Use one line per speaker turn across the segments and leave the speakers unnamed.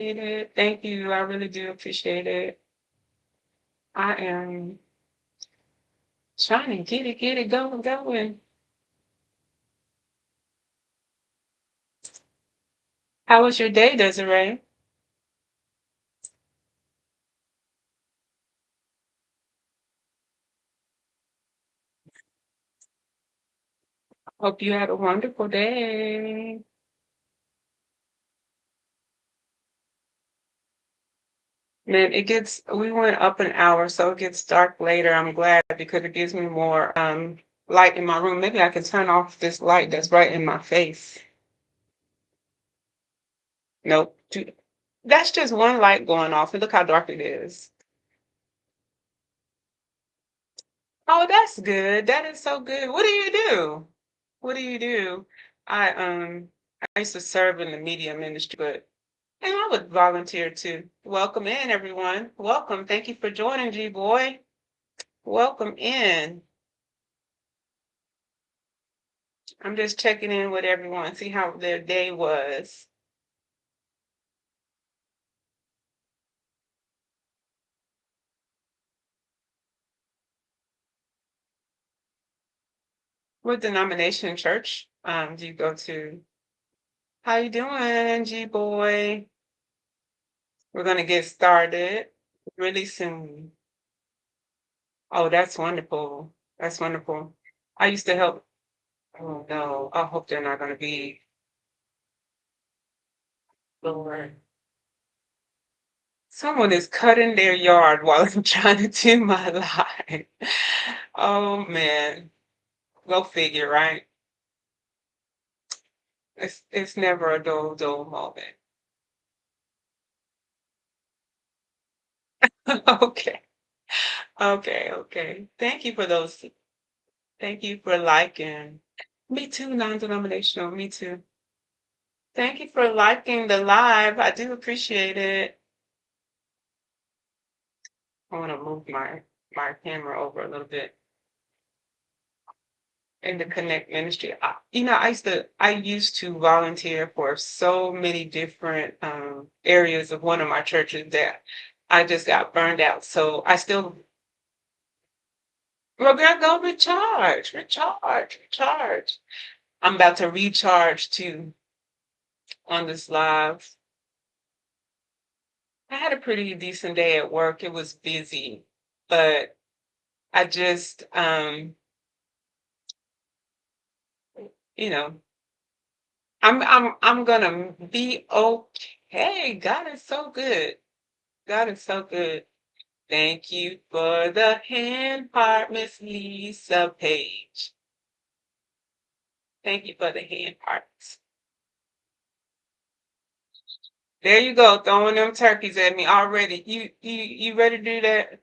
it. Thank you. I really do appreciate it. I am trying to get it going, going. How was your day, Desiree? Hope you had a wonderful day. Man, we went up an hour, so it gets dark later. I'm glad because it gives me more light in my room. Maybe I can turn off this light that's right in my face. Nope. That's just one light going off. And look how dark it is. Oh, that's good. That is so good. What do you do? What do you do? I used to serve in the media industry, but and I would volunteer too. Welcome in, everyone. Welcome. Thank you for joining, G Boy. Welcome in. I'm just checking in with everyone, see how their day was. What denomination church do you go to? How you doing, G Boy? We're gonna get started really soon. Oh, that's wonderful. That's wonderful. I used to help. Oh no, I hope they're not gonna be Lord. Someone is cutting their yard while I'm trying to do my live. Oh man, go figure, right? It's never a dull moment. Okay, okay. Thank you for those. Thank you for liking. Me too, non-denominational. Me too. Thank you for liking the live. I do appreciate it. I want to move my camera over a little bit in the Connect Ministry. I used to volunteer for so many different areas of one of my churches that I just got burned out. So I still, we're gonna go recharge. I'm about to recharge too on this live. I had a pretty decent day at work. It was busy, but I just, you know, I'm gonna be okay. God is so good. God is so good. Thank you for the hand part, Miss Lisa Page. Thank you for the hand parts. There you go, throwing them turkeys at me already. You ready to do that?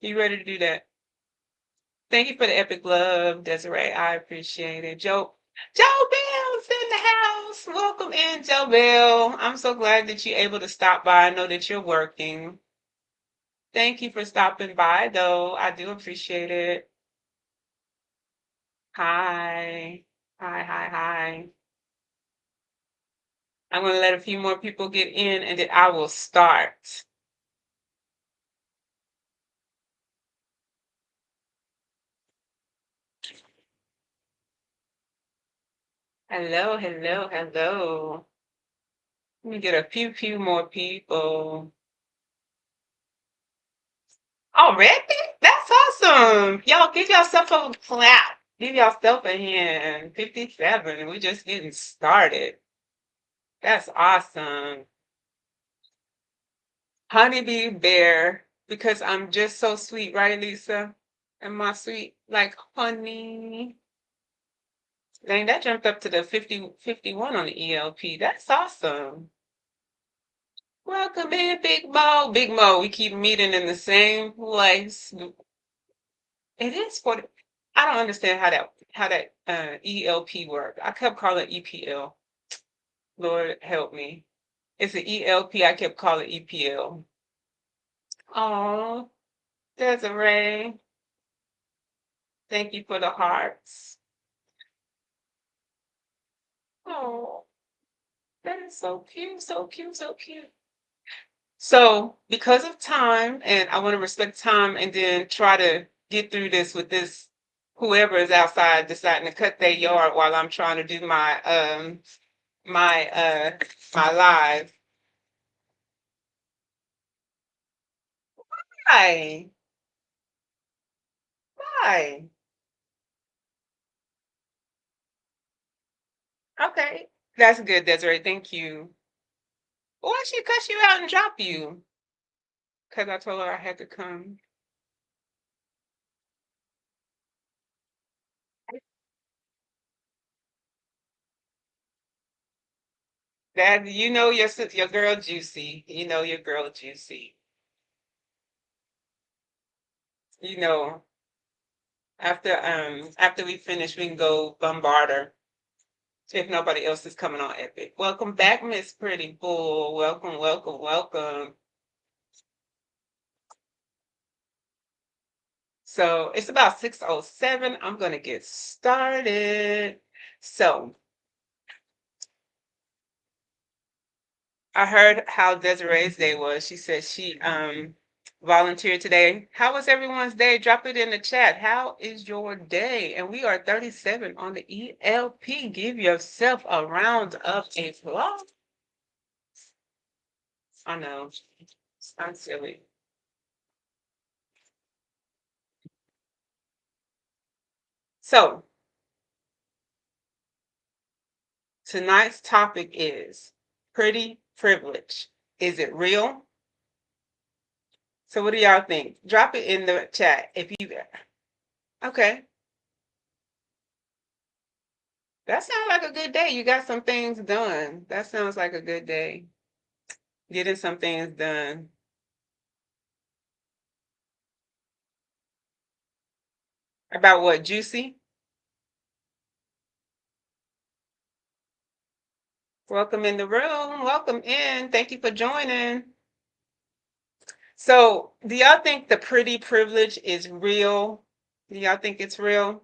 You ready to do that? Thank you for the epic love, Desiree. I appreciate it. Joe Bell's in the house. Welcome in, Joe Bell. I'm so glad that you're able to stop by. I know that you're working. Thank you for stopping by, though. I do appreciate it. Hi. Hi. I'm going to let a few more people get in and then I will start. Hello. Let me get a few more people. Already? That's awesome. Y'all give yourself a clap. Give yourself a hand. 57. We're just getting started. That's awesome. Honeybee Bear, because I'm just so sweet, right, Lisa? Am I sweet like honey? Dang, that jumped up to the 51 on the ELP. That's awesome. Welcome in, Big Mo. Big Mo, we keep meeting in the same place. It is 40. I don't understand how that ELP work. I kept calling it EPL. Lord help me. It's an ELP. I kept calling EPL. Oh, Desiree, thank you for the hearts. Oh, that is so cute. So, because of time, and I want to respect time and then try to get through this with this whoever is outside deciding to cut their yard while I'm trying to do my my live. Hi. Hi. Okay. That's good, Desiree. Thank you. Why she cuss you out and drop you? Because I told her I had to come. That you know your girl Juicy. You know your girl Juicy. You know, after we finish, we can go bombard her if nobody else is coming on Epic. Welcome back, Miss Pretty Bull. Welcome, welcome, welcome. So it's about 6:07. I'm gonna get started. So I heard how Desiree's day was. She said she volunteered today. How was everyone's day? Drop it in the chat. How is your day? And we are 37 on the ELP. Give yourself a round of applause. I know. I'm silly. So tonight's topic is pretty privilege. Is it real? So what do y'all think? Drop it in the chat if you okay. That sounds like a good day. You got some things done. That sounds like a good day. Getting some things done. About what, Juicy? Welcome in the room. Welcome in. Thank you for joining. So, do y'all think the pretty privilege is real? Do y'all think it's real?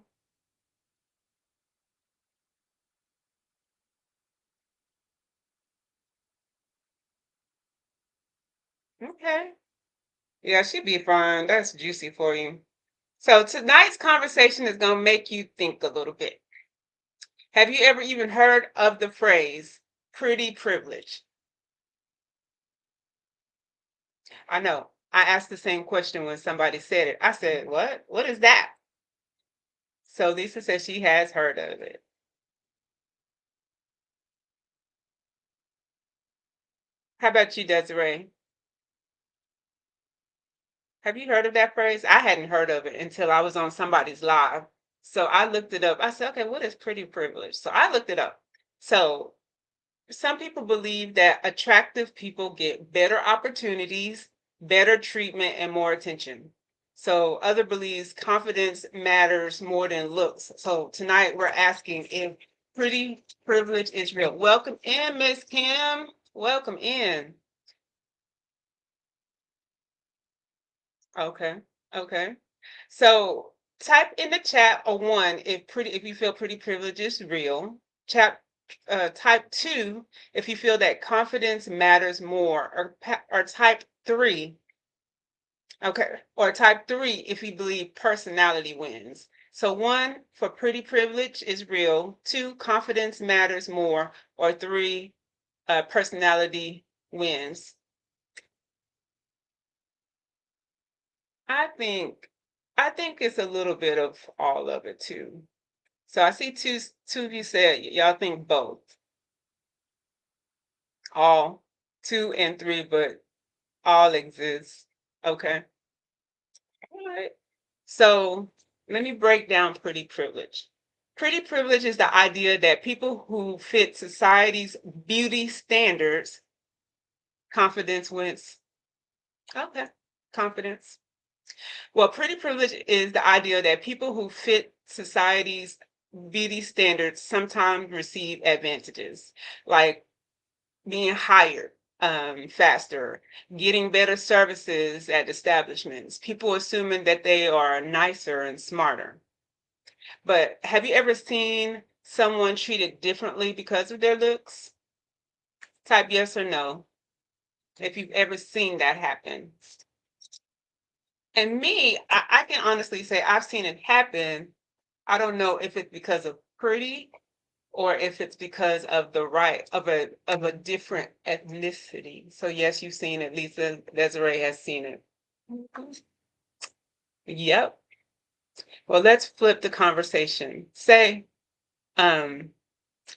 Okay. Yeah, she'd be fine. That's juicy for you. So, tonight's conversation is going to make you think a little bit. Have you ever even heard of the phrase pretty privilege? I know. I asked the same question when somebody said it. I said, "What? What is that?" So Lisa says she has heard of it. How about you, Desiree? Have you heard of that phrase? I hadn't heard of it until I was on somebody's live. So I looked it up. I said, okay, what is pretty privilege? So I looked it up. So some people believe that attractive people get better opportunities, better treatment, and more attention. So other believes confidence matters more than looks. So tonight we're asking if pretty privilege is real. Welcome in, Miss Kim. Welcome in. Okay. Okay. So type in the chat a one if you feel pretty privilege is real. Type two if you feel that confidence matters more, or type three. Okay, or type three if you believe personality wins. So one for pretty privilege is real. Two, confidence matters more, or three, personality wins. I think I think it's a little bit of all of it too. So I see two of you said y'all think both, all, two and three, but all exists. Okay. All right. So let me break down pretty privilege. Pretty privilege is the idea that people who fit society's beauty standards, confidence wins. Okay. Confidence. Well, pretty privilege is the idea that people who fit society's beauty standards sometimes receive advantages, like being hired faster, getting better services at establishments, people assuming that they are nicer and smarter. But have you ever seen someone treated differently because of their looks? Type yes or no. if you've ever seen that happen. And me, I can honestly say I've seen it happen. I don't know if it's because of pretty or if it's because of the right of a different ethnicity. So yes, you've seen it. Lisa Desiree has seen it. Mhm. Yep. Well, let's flip the conversation. Say, um,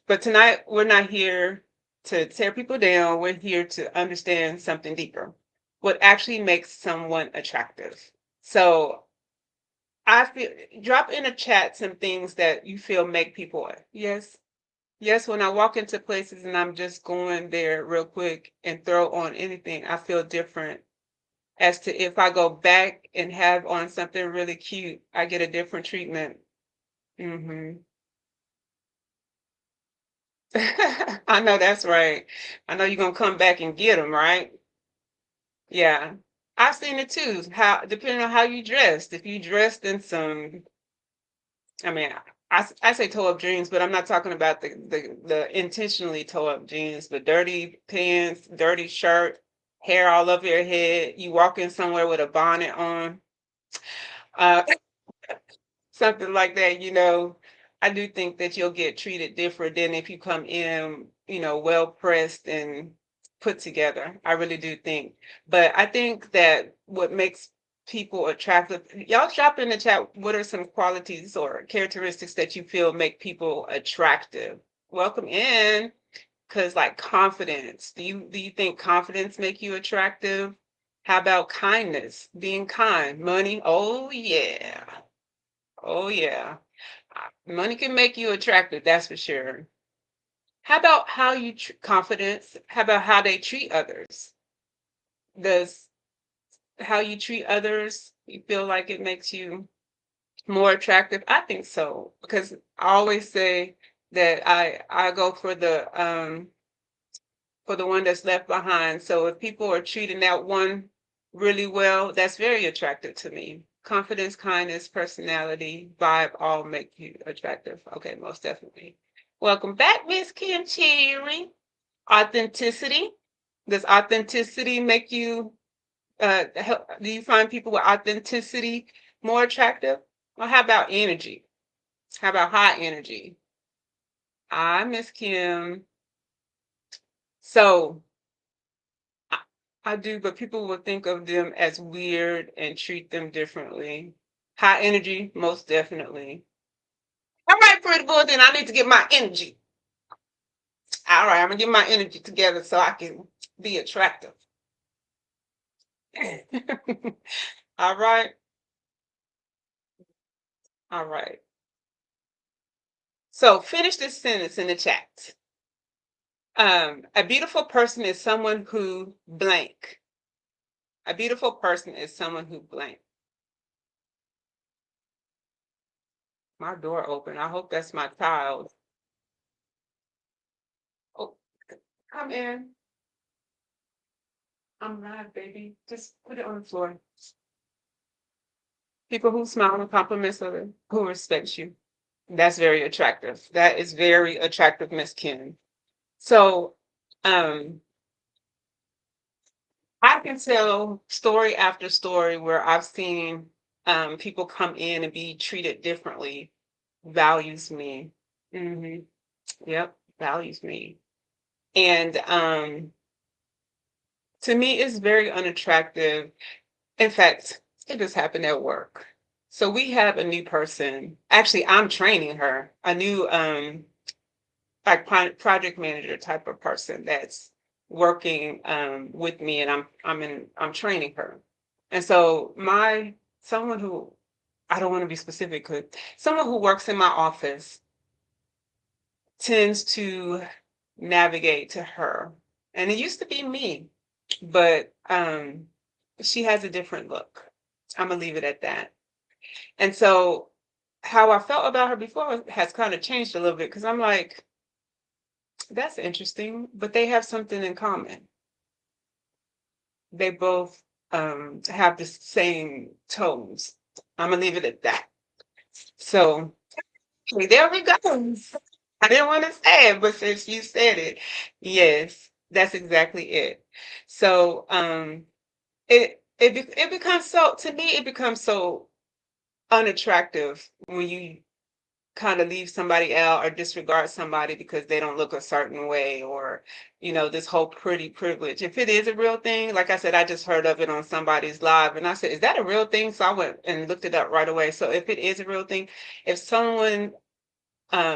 but tonight we're not here to tear people down. We're here to understand something deeper. What actually makes someone attractive. So I feel drop in a chat some things that you feel make people yes. Yes, when I walk into places and I'm just going there real quick and throw on anything, I feel different as to if I go back and have on something really cute, I get a different treatment. Hmm. I know that's right. I know you're gonna come back and get them, right? Yeah. I've seen it too. How depending on how you dressed. If you dressed in some, I mean, I say toe up jeans, but I'm not talking about the intentionally toe up jeans, but dirty pants, dirty shirt, hair all over your head. You walk in somewhere with a bonnet on, uh, something like that. I do think that you'll get treated different than if you come in, well pressed and put together. I really do think. But I think that what makes people attractive, y'all drop in the chat, what are some qualities or characteristics that you feel make people attractive? Welcome in, because like confidence. Do you think confidence make you attractive? How about kindness? Being kind, money? Oh yeah. Oh yeah. Money can make you attractive, that's for sure. How about how you confidence? How about how they treat others? Does how you treat others, you feel like it makes you more attractive? I think so, because I always say that I go for the one that's left behind. So if people are treating that one really well, that's very attractive to me. Confidence, kindness, personality, vibe all make you attractive. Okay, most definitely. Welcome back, Miss Kim Cherry. Authenticity. Does authenticity make you do you find people with authenticity more attractive? Well, how about energy? How about high energy? I Miss Kim. So I, I do, but people will think of them as weird and treat them differently. High energy, most definitely. All right, pretty boy, then I need to get my energy. All right, I'm gonna get my energy together so I can be attractive. All right, all right. So finish this sentence in the chat. A beautiful person is someone who blank. A beautiful person is someone who blank. My door open. I hope that's my child. Oh, come in. I'm live, baby. Just put it on the floor. People who smile and compliments others, who respects you. That's very attractive. That is very attractive, Miss Kim. So, um, I can tell story after story where I've seen people come in and be treated differently, values me. Hmm. Yep, values me. And to me, it's very unattractive. In fact, it just happened at work. So we have a new person. Actually, I'm training her, a new like project manager type of person that's working with me, and I'm training her. And so my someone who I don't want to be specific, but someone who works in my office tends to navigate to her. And it used to be me, but she has a different look. I'm gonna leave it at that. And so how I felt about her before has kind of changed a little bit because I'm like, that's interesting, but they have something in common. They both have the same tones. I'm gonna leave it at that. So there we go. I didn't want to say it, but since you said it, yes, that's exactly it. So it becomes so, to me it becomes so unattractive when you kind of leave somebody out or disregard somebody because they don't look a certain way, or this whole pretty privilege. If it is a real thing, like I said, I just heard of it on somebody's live and I said, is that a real thing? So I went and looked it up right away. So if it is a real thing, if someone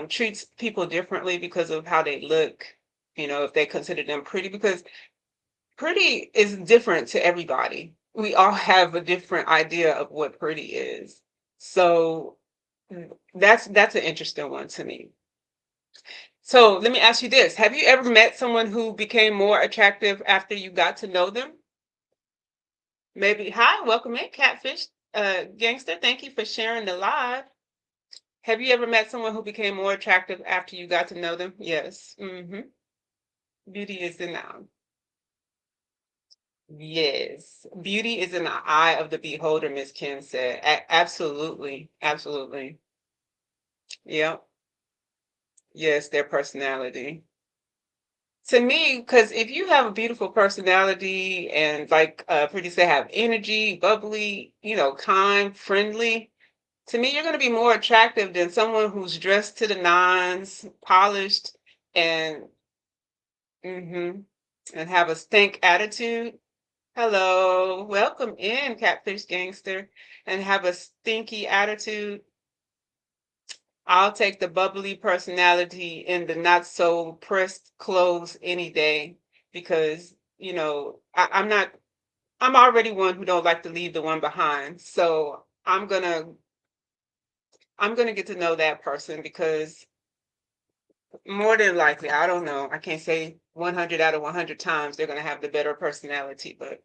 treats people differently because of how they look, if they consider them pretty, because pretty is different to everybody. We all have a different idea of what pretty is. So that's an interesting one to me. So let me ask you this. Have you ever met someone who became more attractive after you got to know them? Maybe. Hi, welcome in, Catfish Gangster. Thank you for sharing the live. Have you ever met someone who became more attractive after you got to know them? Yes. Beauty is in the Yes. Beauty is in the eye of the beholder, Miss Kim said. Absolutely. Absolutely. Yep. Yes, their personality. To me, because if you have a beautiful personality and like Pretty said, have energy, bubbly, kind, friendly, to me, you're going to be more attractive than someone who's dressed to the nines, polished, and hmm and have a stink attitude. Hello, welcome in, Catfish Gangster, and have a stinky attitude. I'll take the bubbly personality in the not so pressed clothes any day because, I'm not, I'm already one who don't like to leave the one behind. So I'm gonna get to know that person because more than likely, I don't know, I can't say 100 out of 100 times they're gonna have the better personality, but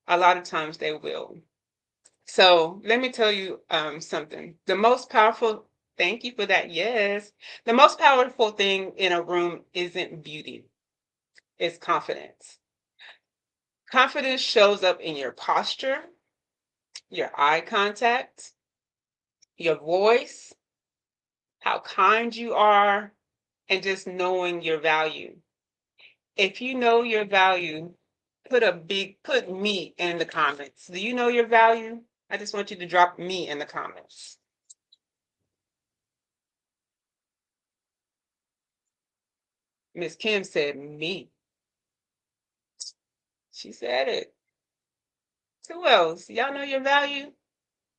a lot of times they will. So let me tell you something. The most powerful, thank you for that. Yes. The most powerful thing in a room isn't beauty, it's confidence. Confidence shows up in your posture, your eye contact, your voice, how kind you are, and just knowing your value. If you know your value, put me in the comments. Do you know your value? I just want you to drop me in the comments. Miss Kim said me. She said it. Who else? Y'all know your value?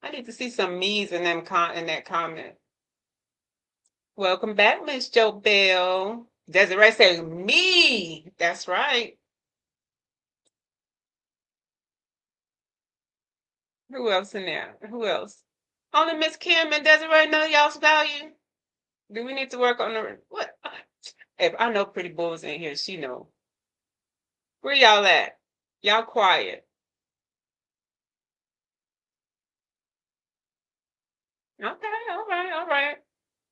I need to see some me's in in that comment. Welcome back, Miss Joe Bell. Desiree said me. That's right. Who else in there? Who else? Only Miss Kim and Desiree know y'all's value. Do we need to work on the what? If I know Pretty Bull's in here, she know. Where y'all at? Y'all quiet. Okay, all right, all right.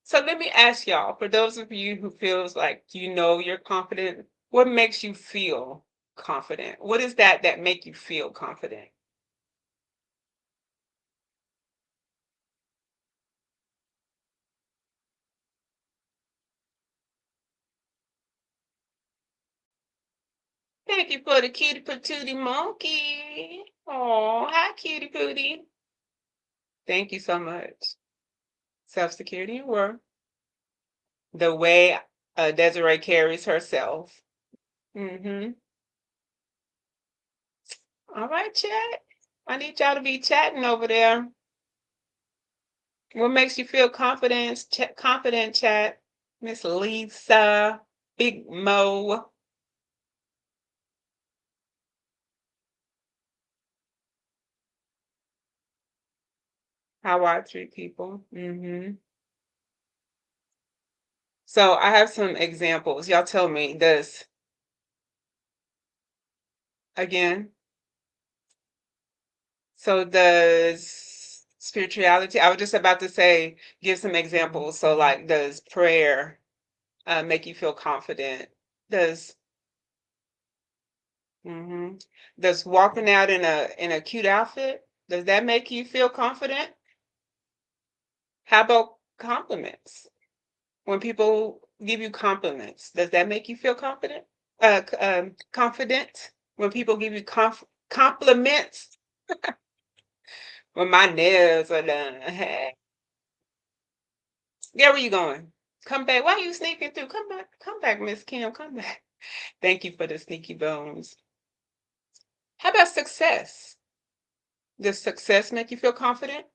So let me ask y'all, for those of you who feels like you're confident, what makes you feel confident? What is that make you feel confident? Thank you for the cutie patootie monkey. Oh, hi cutie pootie. Thank you so much. Self-security and work. The way Desiree carries herself. Mm-hmm. All right, chat. I need y'all to be chatting over there. What makes you feel confident, chat? Miss Lisa, Big Mo. How I treat people. So I have some examples. Y'all tell me this again. So does spirituality, I was just about to say, give some examples. So like, does prayer make you feel confident? Does hmm does walking out in a cute outfit, does that make you feel confident? How about compliments? When people give you compliments, does that make you feel confident? confident when people give you compliments. When my nails are done. Hey, yeah, where you going? Come back. Why are you sneaking through? Come back. Come back, Miss Kim. Come back. Thank you for the sneaky bones. How about success? Does success make you feel confident?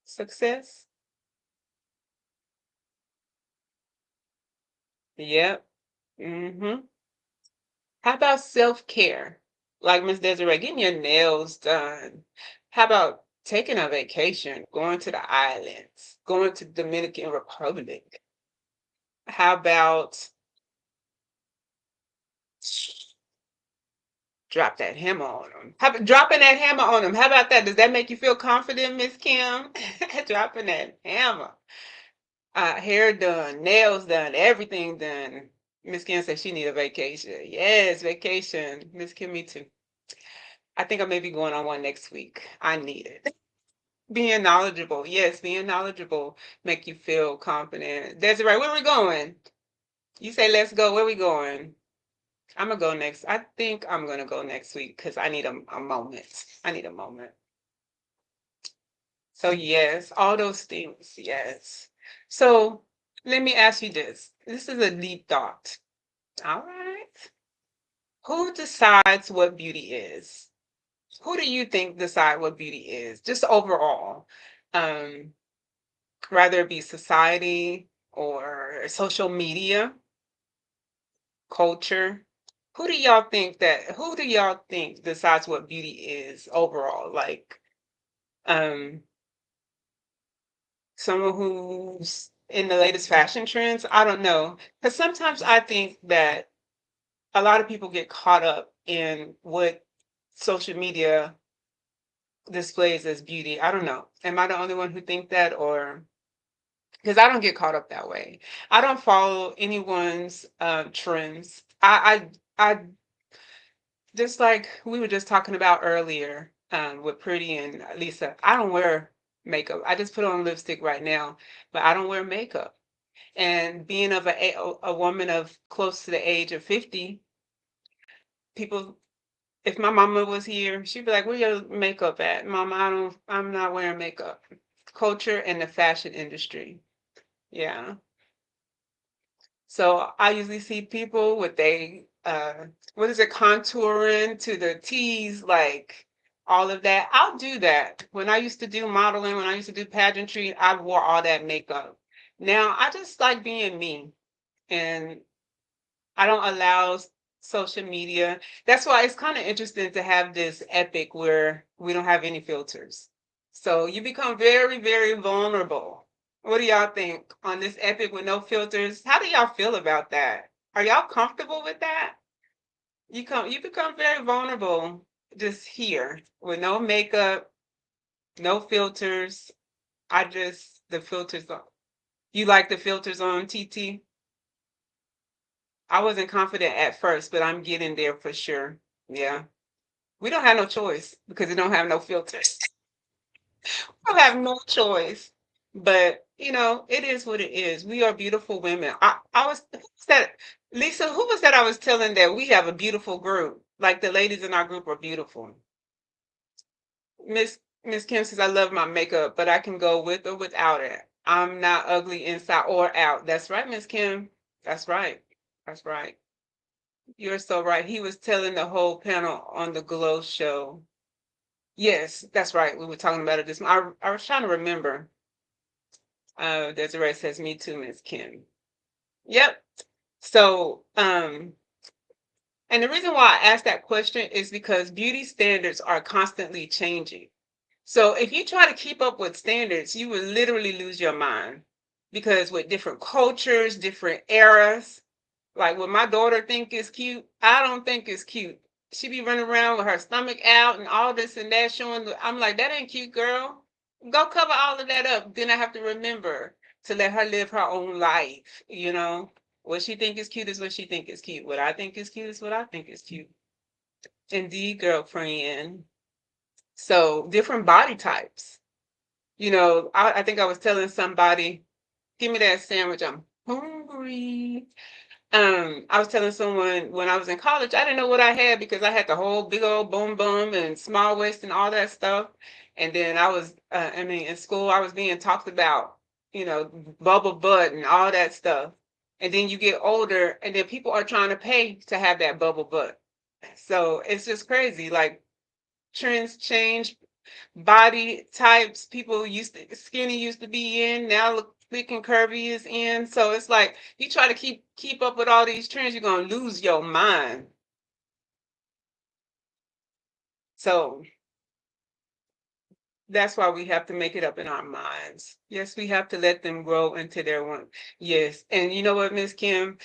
Success? Yep. Mm-hmm. How about self-care? Like Miss Desiree, getting your nails done. How about taking a vacation, going to the islands, going to Dominican Republic? How about drop that hammer on them? How about dropping that hammer on them? How about that? Does that make you feel confident, Miss Kim? Dropping that hammer. Hair done, nails done, everything done. Miss Kim said she need a vacation. Yes, vacation. Miss Kim, me too. I think I may be going on one next week. I need it. Being knowledgeable. Yes, being knowledgeable make you feel confident. Desiree, where we going? You say let's go. Where we going? I'm gonna go next. I think I'm gonna go next week because I need a moment. I need a moment. So yes, all those things. Yes. So let me ask you this. This is a deep thought. All right. Who decides what beauty is? Who do you think decide what beauty is? Just overall. Um, Rather it be society or social media, culture. Who do y'all think decides what beauty is overall? Like um someone who's in the latest fashion trends? I don't know. Because sometimes I think that a lot of people get caught up in what social media displays as beauty. I don't know. Am I the only one who think that, or because I don't get caught up that way. I don't follow anyone's trends. I just like we were just talking about earlier with Pretty and Lisa. I don't wear makeup. I just put on lipstick right now, but I don't wear makeup. And being of a woman of close to the age of 50, people, if my mama was here, she'd be like, "Where your makeup at, Mama? I'm not wearing makeup." Culture and the fashion industry. Yeah. So I usually see people with what is it, contouring to the T's, like all of that. I'll do that. When I used to do modeling, when I used to do pageantry, I wore all that makeup. Now I just like being me, and I don't allow social media. That's why it's kind of interesting to have this epic where we don't have any filters. So you become very, very vulnerable. What do y'all think on this epic with no filters? How do y'all feel about that? Are y'all comfortable with that? You become very vulnerable just here with no makeup, no filters. The filters on. You like the filters on TT? I wasn't confident at first, but I'm getting there for sure. Yeah. We don't have no choice because we don't have no filters. We don't have no choice. But it is what it is. We are beautiful women. I was who was that Lisa, who was that I was telling that we have a beautiful group? Like the ladies in our group are beautiful. Miss Kim says I love my makeup, but I can go with or without it. I'm not ugly inside or out. That's right, Miss Kim. That's right. That's right. You're so right. He was telling the whole panel on the Glow show. Yes, that's right. We were talking about it this. I was trying to remember. Desiree says, "Me too, Miss Kim." Yep. So, and the reason why I asked that question is because beauty standards are constantly changing. So if you try to keep up with standards, you will literally lose your mind because with different cultures, different eras, like what my daughter think is cute, I don't think it's cute. She be running around with her stomach out and all this and that showing. I'm like, that ain't cute, girl. Go cover all of that up. Then I have to remember to let her live her own life. What she think is cute is what she think is cute. What I think is cute is what I think is cute. Indeed, girlfriend. So different body types. I think I was telling somebody, give me that sandwich. I'm hungry. I was telling someone when I was in college, I didn't know what I had because I had the whole big old boom boom and small waist and all that stuff. And then I mean, in school, I was being talked about, bubble butt and all that stuff. And then you get older, and then people are trying to pay to have that bubble butt. So it's just crazy. Like trends change, body types people used to skinny used to be in now look thick and curvy is in, so it's like you try to keep up with all these trends, you're going to lose your mind. So that's why we have to make it up in our minds. Yes, we have to let them grow into their one. Yes, and you know what, Miss Kim,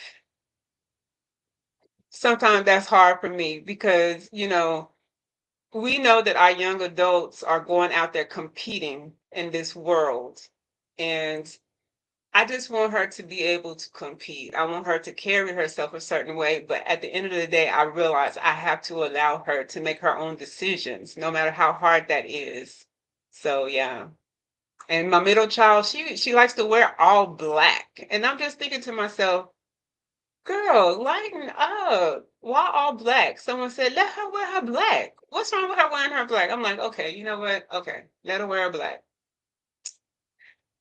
sometimes that's hard for me because we know that our young adults are going out there competing in this world, and I just want her to be able to compete. I want her to carry herself a certain way, but at the end of the day, I realize I have to allow her to make her own decisions, no matter how hard that is. So yeah. And my middle child, she likes to wear all black. And I'm just thinking to myself, girl, lighten up. Why all black? Someone said, let her wear her black. What's wrong with her wearing her black? I'm like, okay, you know what? Okay, let her wear her black.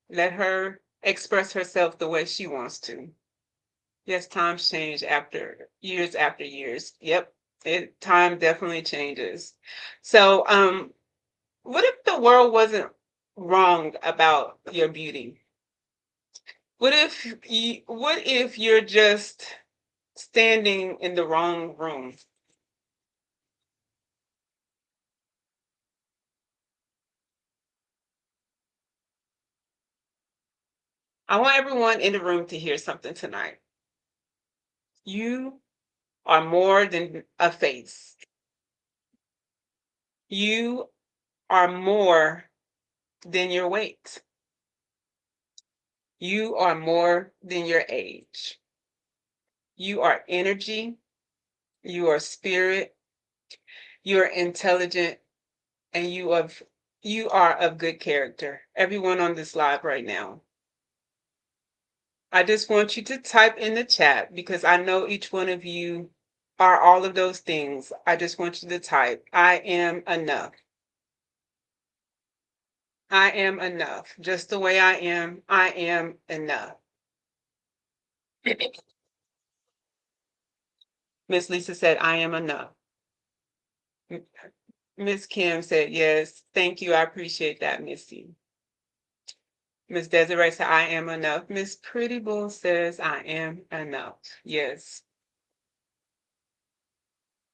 Let her express herself the way she wants to. Yes, times change after years. Yep. Time definitely changes. So, what if the world wasn't wrong about your beauty? What if you're just standing in the wrong room? I want everyone in the room to hear something tonight. You are more than a face. You are more than your weight. You are more than your age. You are energy, you are spirit, you are intelligent, and you are of good character. Everyone on this live right now. I just want you to type in the chat because I know each one of you are all of those things. I just want you to type, I am enough. I am enough. Just the way I am enough. Miss Lisa said, I am enough. Miss Kim said, yes, thank you. I appreciate that, Missy. Miss Desiree said, I am enough. Miss Pretty Bull says, I am enough. Yes.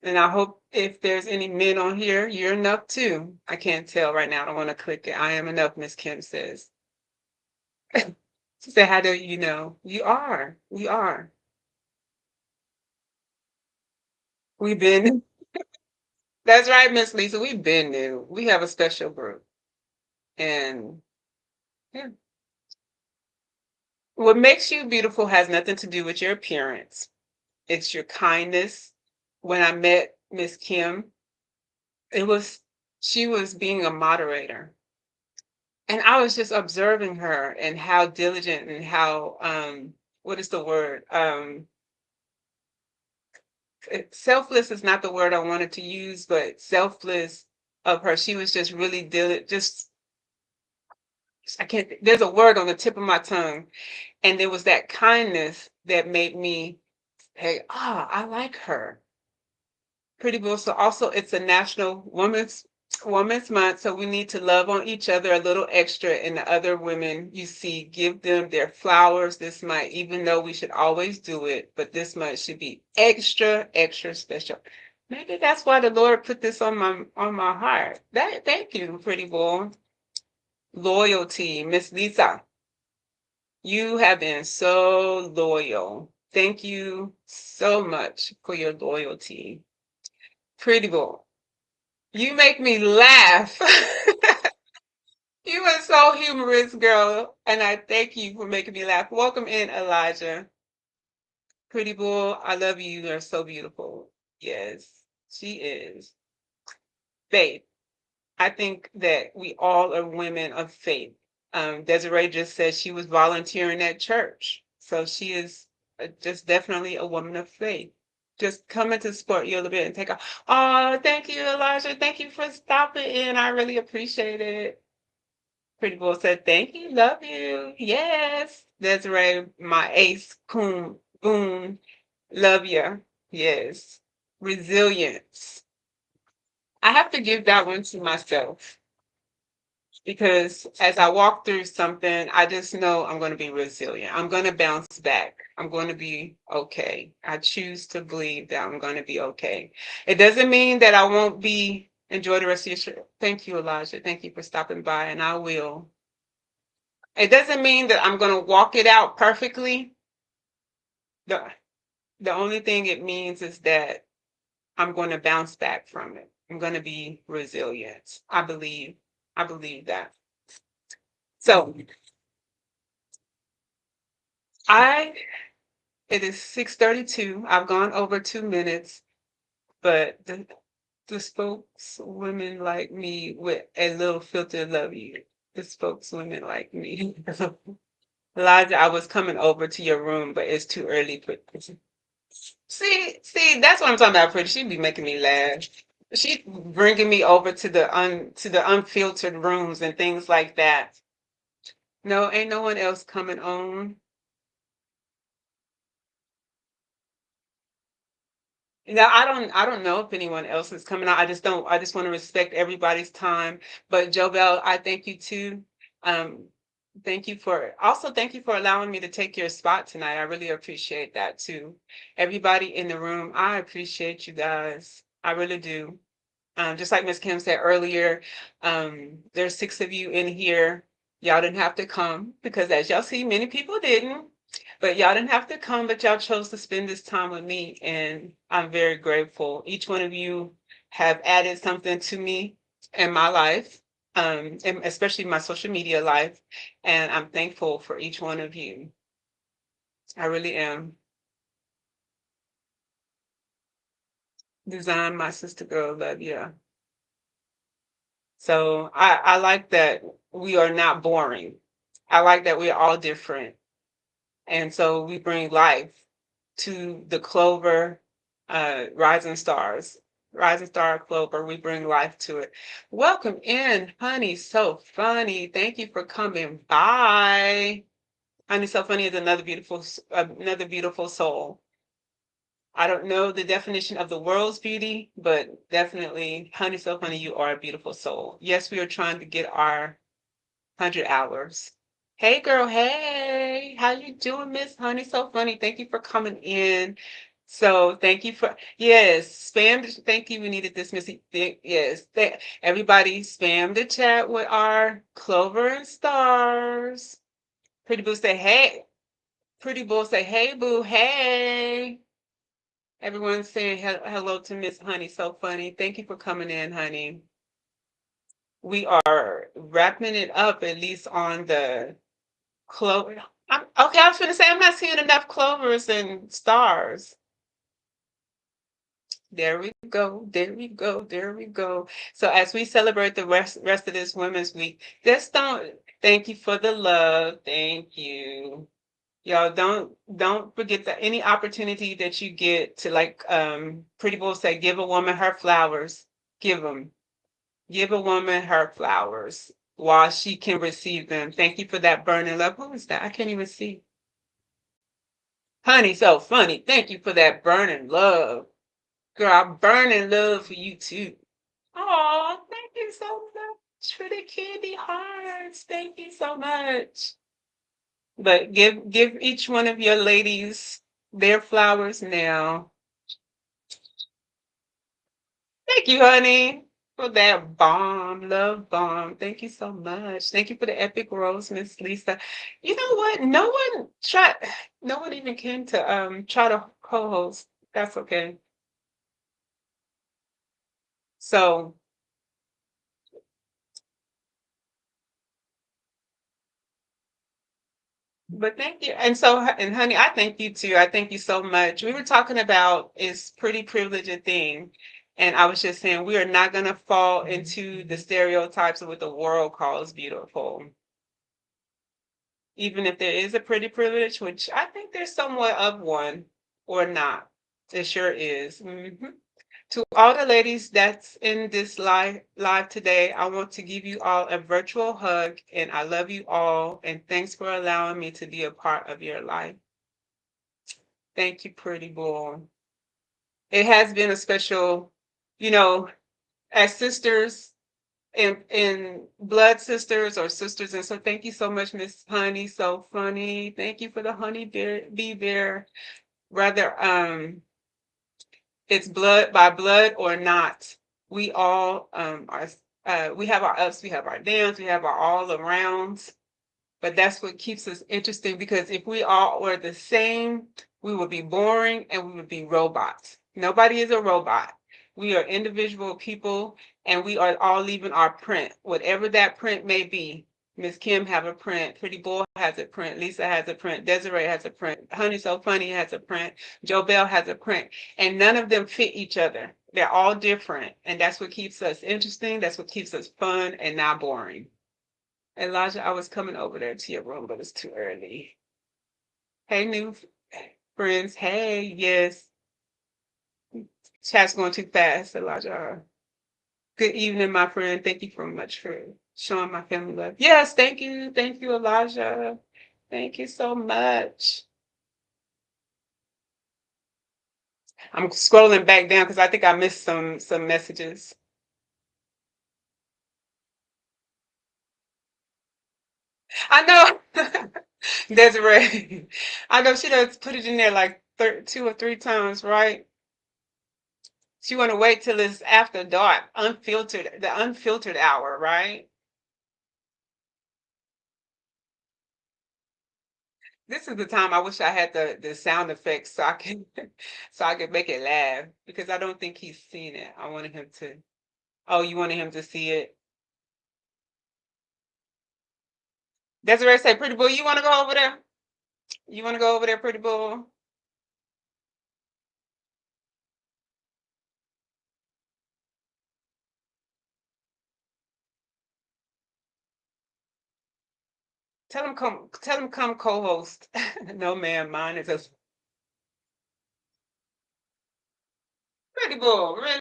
And I hope if there's any men on here, you're enough too. I can't tell right now. I don't want to click it. I am enough, Miss Kim says. She said, how do you know? You are. We are. We've been. That's right, Miss Lisa. We've been new. We have a special group. And yeah. What makes you beautiful has nothing to do with your appearance. It's your kindness. When I met Miss Kim, it was she was being a moderator. And I was just observing her and how diligent and how what is the word? Selfless is not the word I wanted to use, but selfless of her. She was just really diligent, just I can't there's a word on the tip of my tongue. And there was that kindness that made me say, I like her. Pretty Bull. So also it's a National Women's Month, so we need to love on each other a little extra. And the other women you see, give them their flowers this month, even though we should always do it, but this month should be extra, extra special. Maybe that's why the Lord put this on my heart. Thank you, Pretty Bull. Loyalty, Miss Lisa. You have been so loyal. Thank you so much for your loyalty. Pretty Bull. You make me laugh. You are so humorous, girl, and I thank you for making me laugh. Welcome in, Elijah. Pretty Bull, I love you. You are so beautiful. Yes, she is. Faith. I think that we all are women of faith. Desiree just said she was volunteering at church. So she is just definitely a woman of faith. Just coming to support you a little bit and take off. Oh, thank you, Elijah. Thank you for stopping in. I really appreciate it. Pretty Boy said, thank you, love you. Yes. Desiree, my ace, coon, boom, love you. Yes. Resilience. I have to give that one to myself because as I walk through something, I just know I'm going to be resilient. I'm going to bounce back. I'm going to be okay. I choose to believe that I'm going to be okay. It doesn't mean that I won't be enjoy the rest of your trip. Thank you, Elijah. Thank you for stopping by, and I will. It doesn't mean that I'm going to walk it out perfectly. The the only thing it means is that I'm going to bounce back from it. I'm going to be resilient. I believe that. So I it is 6:32. I've gone over 2 minutes, but the spokeswomen like me with a little filter love you. The spokeswomen like me. Elijah, I was coming over to your room, but it's too early for see, that's what I'm talking about, Pretty. She be making me laugh. She bringing me over to the unfiltered rooms and things like that. No, ain't no one else coming on. Now I don't know if anyone else is coming out. I just want to respect everybody's time. But Jobel, I thank you too. Um, thank you for allowing me to take your spot tonight. I really appreciate that too. Everybody in the room, I appreciate you guys. I really do. Just like Miss Kim said earlier, there's 6 of you in here. Y'all didn't have to come because, as y'all see, many people didn't. But y'all didn't have to come, but y'all chose to spend this time with me, and I'm very grateful. Each one of you have added something to me in my life, and especially my social media life, and I'm thankful for each one of you. I really am. Design, my sister girl, love you. So I like that we are not boring. I like that we're all different. And so we bring life to the clover, rising stars, rising star clover. We bring life to it. Welcome in, honey. So funny. Thank you for coming by. Honey, so funny is another beautiful soul. I don't know the definition of the world's beauty, but definitely, honey, so funny, you are a beautiful soul. Yes, we are trying to get our 100 hours. Hey girl, hey, how you doing, Miss Honey? So funny. Thank you for coming in. So thank you for yes, spam. Thank you. We needed this, Missy. Yes, everybody spam the chat with our clover and stars. Pretty Boo say hey. Pretty Boo say hey, boo, hey. Everyone's saying hello to Miss Honey. So funny. Thank you for coming in, honey. We are wrapping it up at least on the clover. Okay, I was going to say I'm not seeing enough clovers and stars. There we go. There we go. There we go. So as we celebrate the rest of this Women's Week, just don't. Thank you for the love. Thank you. Y'all don't forget that any opportunity that you get to, like Pretty Boy said, give a woman her flowers. Give them. Give a woman her flowers while she can receive them. Thank you for that burning love. Who is that? I can't even see. Honey, so funny. Thank you for that burning love. Girl, I'm burning love for you too. Oh, thank you so much for the candy hearts. Thank you so much. But give each one of your ladies their flowers now. Thank you, honey, for that bomb, love bomb. Thank you so much. Thank you for the epic rose, Miss Lisa. You know what? No one even came to try to co-host. That's okay. So, but thank you. And so, and honey, I thank you too. I thank you so much. We were talking about is pretty privilege a thing? And I was just saying we are not going to fall into the stereotypes of what the world calls beautiful. even if there is a pretty privilege, which I think there's somewhat of one or not. It sure is. To all the ladies that's in this live today, I want to give you all a virtual hug and I love you all and thanks for allowing me to be a part of your life. Thank you, pretty boy. It has been a special, you know, as sisters and blood sisters or sisters. And so thank you so much, Miss Honey. So funny. Thank you for the honey bear, bee bear. Rather, it's blood by blood or not. We all are. We have our ups, we have our downs, we have our all arounds. But that's what keeps us interesting because if we all were the same, we would be boring and we would be robots. Nobody is a robot. We are individual people and we are all leaving our print, whatever that print may be. Miss Kim have a print, Pretty Boy has a print, Lisa has a print, Desiree has a print, Honey So Funny has a print, Joe Bell has a print, and none of them fit each other. They're all different, and that's what keeps us interesting. That's what keeps us fun and not boring. Elijah, I was coming over there to your room, but it's too early. Hey, new friends. Hey, yes. Chat's going too fast, Elijah. Good evening, my friend. Thank you very much for showing my family love. Yes, thank you. Thank you, Elijah. Thank you so much. I'm scrolling back down because I think I missed some messages. I know. Desiree. I know she does put it in there like 2 or 3 times, right? She want to wait till it's after dark, unfiltered, the unfiltered hour, right? This is the time I wish I had the sound effects so I can so I could make it laugh because I don't think he's seen it. I wanted him to. Oh, you wanted him to see it? Desiree say, "Pretty boy, you want to go over there? You want to go over there, pretty boy?" Tell him come. Tell him come co-host. No, man, mine is a pretty boy. Really.